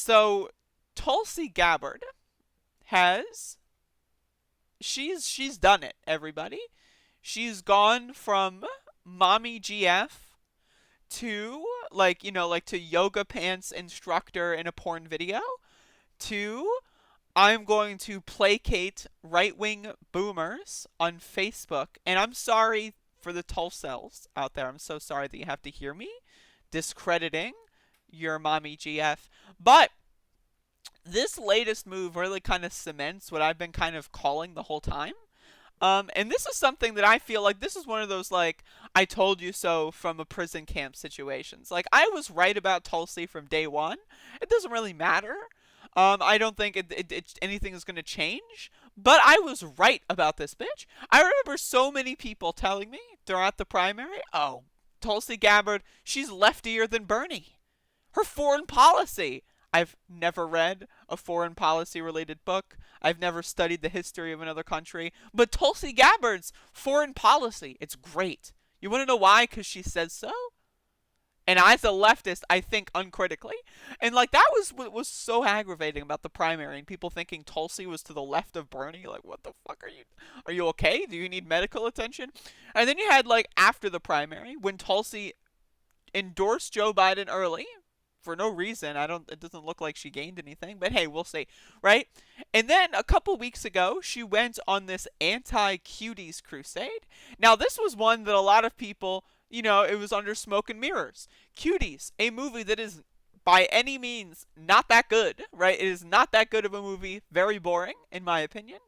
So Tulsi Gabbard has she's done it, everybody. She's gone from mommy GF to like to yoga pants instructor in a porn video to I'm going to placate right-wing boomers on Facebook. And I'm sorry for the Tulsels out there. I'm so sorry that you have to hear me discrediting your mommy GF. But this latest move really kind of cements what I've been kind of calling the whole time. And this is something that I feel like this is one of those, like, I told you so from a prison camp situations. Like, I was right about Tulsi from day one. It doesn't really matter. I don't think anything is going to change. But I was right about this bitch. I remember so many people telling me throughout the primary, oh, Tulsi Gabbard, she's leftier than Bernie. Her foreign policy. I've never read a foreign policy related book. I've never studied the history of another country. But Tulsi Gabbard's foreign policy, it's great. You want to know why? Because she says so? And as a leftist, I think uncritically. And like that was what was so aggravating about the primary and people thinking Tulsi was to the left of Bernie. Like, what the fuck are you? Are you okay? Do you need medical attention? And then you had like after the primary when Tulsi endorsed Joe Biden early for no reason. It doesn't look like she gained anything, but hey, we'll see, right? And then a couple weeks ago, she went on this anti-cuties crusade. Now, this was one that a lot of people, it was under smoke and mirrors. Cuties, a movie that is by any means not that good, right? It is not that good of a movie, very boring in my opinion.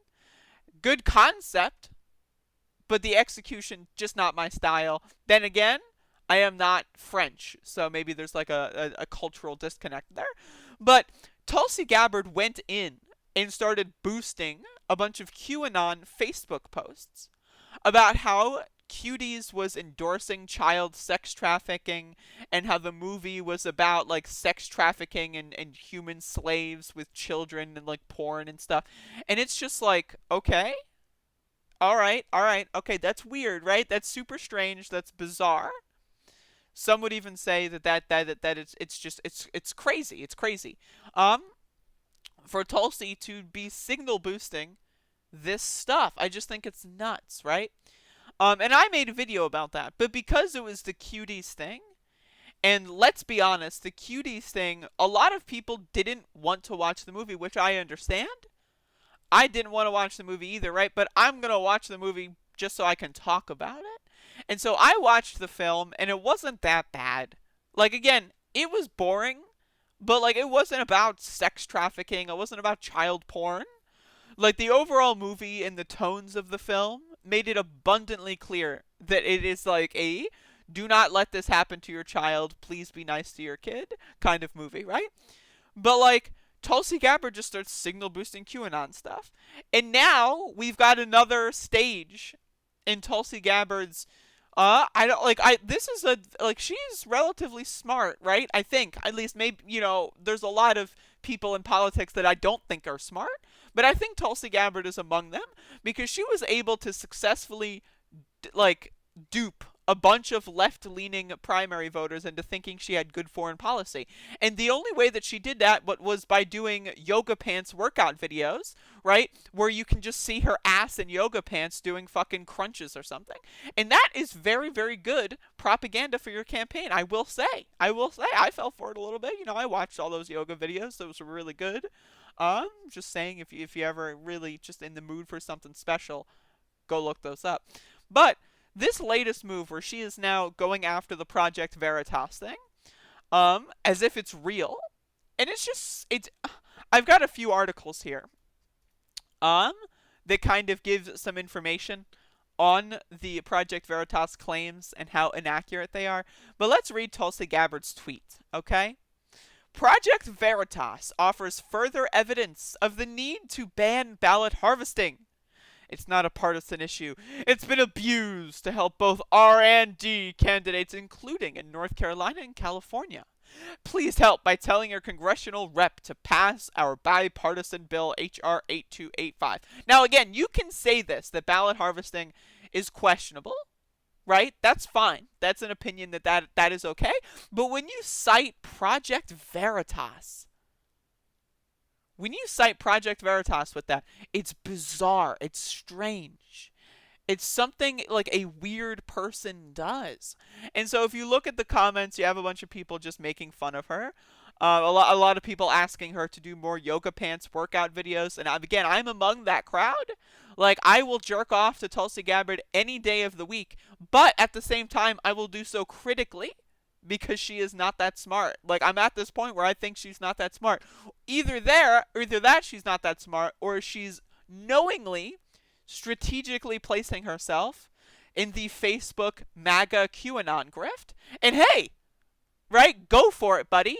Good concept, but the execution just not my style. Then again, I am not French, so maybe there's like a cultural disconnect there. But Tulsi Gabbard went in and started boosting a bunch of QAnon Facebook posts about how Cuties was endorsing child sex trafficking and how the movie was about like sex trafficking and human slaves with children and like porn and stuff. And it's just like, okay, all right, okay, that's weird, right? That's super strange, that's bizarre. Some would even say that it's crazy. It's crazy. Um, for Tulsi to be signal boosting this stuff, I just think it's nuts, right? And I made a video about that, but because it was the cuties thing, and let's be honest, the cuties thing, a lot of people didn't want to watch the movie, which I understand. I didn't want to watch the movie either, right? But I'm gonna watch the movie just so I can talk about it. And so I watched the film, and it wasn't that bad. Like, again, it was boring, but, like, it wasn't about sex trafficking. It wasn't about child porn. Like, the overall movie and the tones of the film made it abundantly clear that it is, like, a do not let this happen to your child, please be nice to your kid kind of movie, right? But, like, Tulsi Gabbard just starts signal boosting QAnon stuff. And now we've got another stage in Tulsi Gabbard's I don't like I this is a like she's relatively smart, right? I think. At least maybe, there's a lot of people in politics that I don't think are smart, but I think Tulsi Gabbard is among them because she was able to successfully like dupe a bunch of left-leaning primary voters into thinking she had good foreign policy. And the only way that she did that was by doing yoga pants workout videos, right? Where you can just see her ass in yoga pants doing fucking crunches or something. And that is very, very good propaganda for your campaign. I will say, I fell for it a little bit. I watched all those yoga videos. Those were really good. Just saying, if you ever really just in the mood for something special, go look those up. But this latest move where she is now going after the Project Veritas thing, as if it's real, and it's I've got a few articles here, that kind of give some information on the Project Veritas claims and how inaccurate they are. But let's read Tulsi Gabbard's tweet, okay? Project Veritas offers further evidence of the need to ban ballot harvesting. It's not a partisan issue. It's been abused to help both R and D candidates, including in North Carolina and California. Please help by telling your congressional rep to pass our bipartisan bill H.R. 8285. Now, again, you can say this, that ballot harvesting is questionable, right? That's fine. That's an opinion that is okay. But when you cite Project Veritas, When you cite Project Veritas with that, it's bizarre. It's strange. It's something like a weird person does. And so if you look at the comments, you have a bunch of people just making fun of her. A lot of people asking her to do more yoga pants workout videos. And again, I'm among that crowd. Like, I will jerk off to Tulsi Gabbard any day of the week. But at the same time, I will do so critically because she is not that smart. Like, I'm at this point where I think she's not that smart. Either that she's not that smart, or she's knowingly strategically placing herself in the Facebook MAGA QAnon grift. And hey, right, go for it, buddy.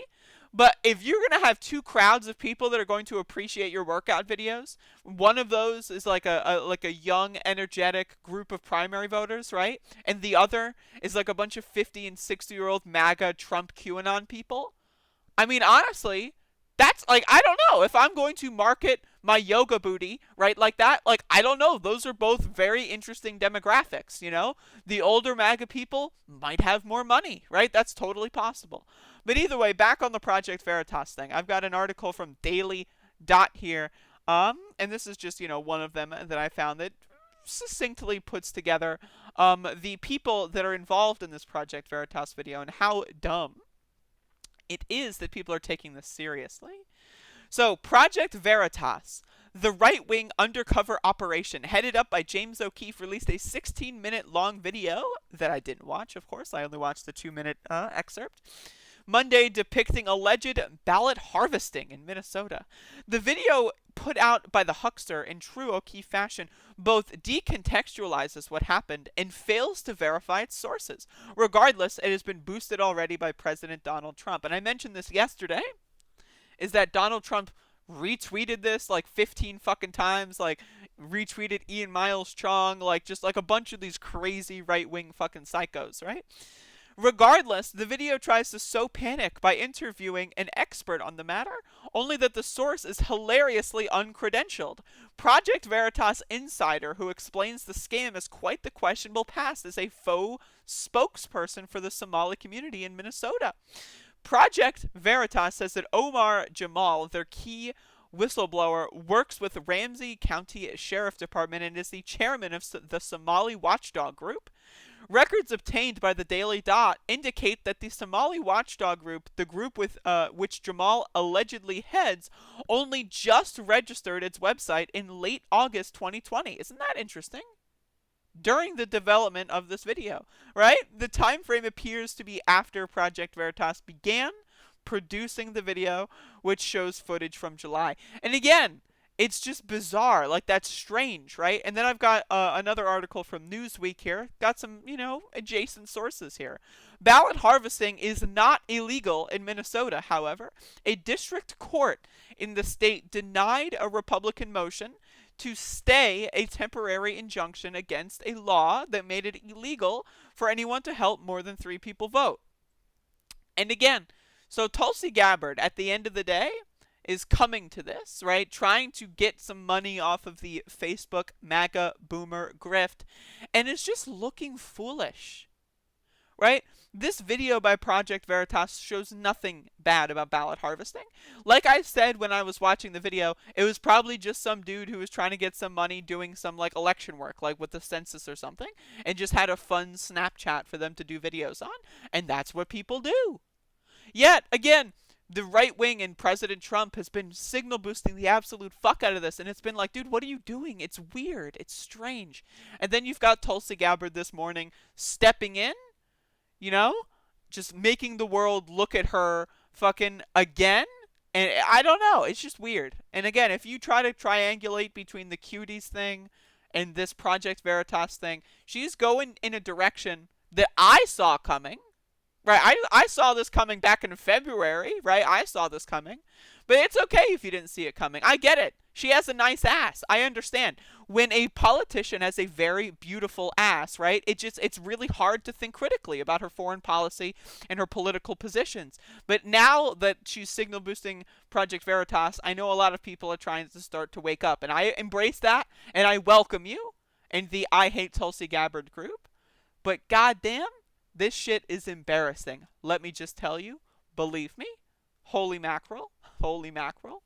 But if you're going to have two crowds of people that are going to appreciate your workout videos, one of those is like a young, energetic group of primary voters, right? And the other is like a bunch of 50 and 60-year-old MAGA Trump QAnon people. I mean, honestly, that's like, I don't know if I'm going to market my yoga booty, right, like that. Like, I don't know. Those are both very interesting demographics, you know? The older MAGA people might have more money, right? That's totally possible. But either way, back on the Project Veritas thing, I've got an article from Daily Dot here, and this is just, one of them that I found that succinctly puts together the people that are involved in this Project Veritas video and how dumb it is that people are taking this seriously. So, Project Veritas, the right-wing undercover operation headed up by James O'Keefe, released a 16-minute long video that I didn't watch, of course. I only watched the 2-minute excerpt. Monday, depicting alleged ballot harvesting in Minnesota. The video, put out by the huckster in true O'Keefe fashion, both decontextualizes what happened and fails to verify its sources. Regardless, it has been boosted already by President Donald Trump. And I mentioned this yesterday, is that Donald Trump retweeted this like 15 fucking times, like retweeted Ian Miles Chong, like just like a bunch of these crazy right-wing fucking psychos, right? Regardless, the video tries to sow panic by interviewing an expert on the matter, only that the source is hilariously uncredentialed. Project Veritas insider who explains the scam as quite the questionable past as a faux spokesperson for the Somali community in Minnesota. Project Veritas says that Omar Jamal, their key whistleblower, works with Ramsey County Sheriff Department and is the chairman of the Somali Watchdog Group. Records obtained by the Daily Dot indicate that the Somali Watchdog Group, the group with which Jamal allegedly heads, only just registered its website in late August 2020. Isn't that interesting? During the development of this video, right? The time frame appears to be after Project Veritas began producing the video, which shows footage from July. And again, it's just bizarre. Like, that's strange, right? And then I've got another article from Newsweek here. Got some, adjacent sources here. Ballot harvesting is not illegal in Minnesota, however. A district court in the state denied a Republican motion to stay a temporary injunction against a law that made it illegal for anyone to help more than 3 people vote. And again, so Tulsi Gabbard, at the end of the day, is coming to this, right? Trying to get some money off of the Facebook MAGA boomer grift, and is just looking foolish, right? This video by Project Veritas shows nothing bad about ballot harvesting. Like I said when I was watching the video, it was probably just some dude who was trying to get some money doing some like election work, like with the census or something, and just had a fun Snapchat for them to do videos on, and that's what people do. Yet, again, the right wing and President Trump has been signal boosting the absolute fuck out of this. And it's been like, dude, what are you doing? It's weird. It's strange. And then you've got Tulsi Gabbard this morning stepping in, just making the world look at her fucking again. And I don't know. It's just weird. And again, if you try to triangulate between the cuties thing and this Project Veritas thing, she's going in a direction that I saw coming. Right, I saw this coming back in February, right? I saw this coming. But it's okay if you didn't see it coming. I get it. She has a nice ass. I understand. When a politician has a very beautiful ass, right? It's really hard to think critically about her foreign policy and her political positions. But now that she's signal boosting Project Veritas, I know a lot of people are trying to start to wake up. And I embrace that, and I welcome you in the I Hate Tulsi Gabbard group. But goddamn, this shit is embarrassing. Let me just tell you. Believe me. Holy mackerel. Holy mackerel.